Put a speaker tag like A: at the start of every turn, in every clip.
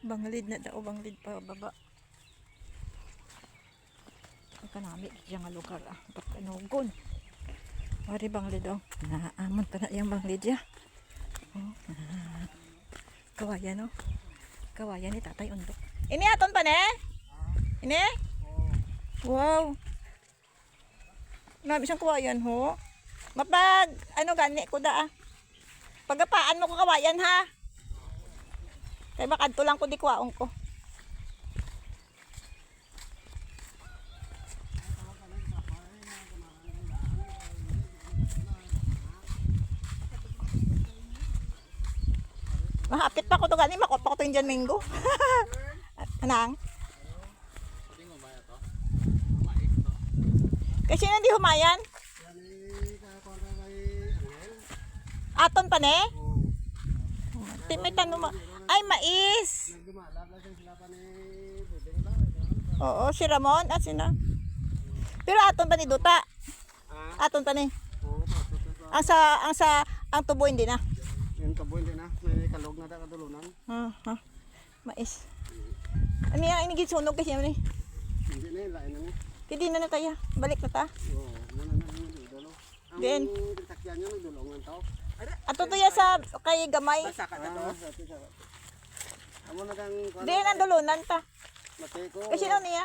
A: Banglid na daw, banglid pa baba. Ang kanami, diyan nga lugar pagkanugon. Wari banglid daw. Naamon pa na yung banglid ya. Oh, kawayan oh. Kawayan ni Tatay Undok. Ini aton pa ne? Ini? Wow. Nabi siyang kawayan ho. Mapag, ano gani ko da ah. Pagapaan mo ko kawayan ha. Kaya makadto lang ko di kwaong ko. Mahapit pa ko to gani, makot pa ko to yung dyan minggo. Anang? Kasi hindi humayan? Aton pa ne? May tanong mo. Ay, mais! Oo, si Ramon at sina. Pero aton pa ni Duta? Aton pa ni? Ang tubo hindi na?
B: Yung tubo hindi na. May kalog na kadulunan.
A: Mais. Ano yung inigit sunog kasi yun eh?
B: Hindi na, lain na niya.
A: Hindi na tayo. Balik na ta.
B: Oo, muna na yung dulo.
A: Then?
B: Ang sakyan niya, may dulongan tao.
A: Ato to ya sa kay gamay.
B: Saka na to. Amo na kang...
A: Di na dulunan ta.
B: Mati ko.
A: Kasi ano niya?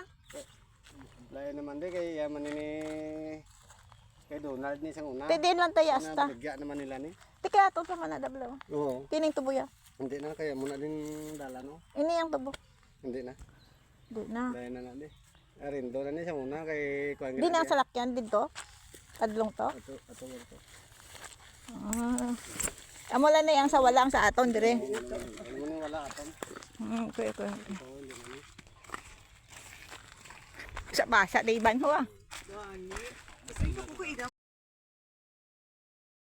B: Lain naman di kay yaman ni... Kay Donald ni sang una.
A: Pwede lang tayo asta.
B: Nabigya naman nila ni.
A: Tika ato pa na dablaw.
B: Oo.
A: Kining tubo ya.
B: Hindi na, kaya muna din dala no.
A: Ini ang tubo.
B: Hindi na.
A: Di na.
B: Lain na di. Arin do na ni sang una kay...
A: Di na ang salakyan dito. Adlong to.
B: Ato lang to.
A: Amo lang na yang sa wala ang sa aton dire.
B: Ano ni wala aton.
A: Okay. Sa basa di ban ho ah.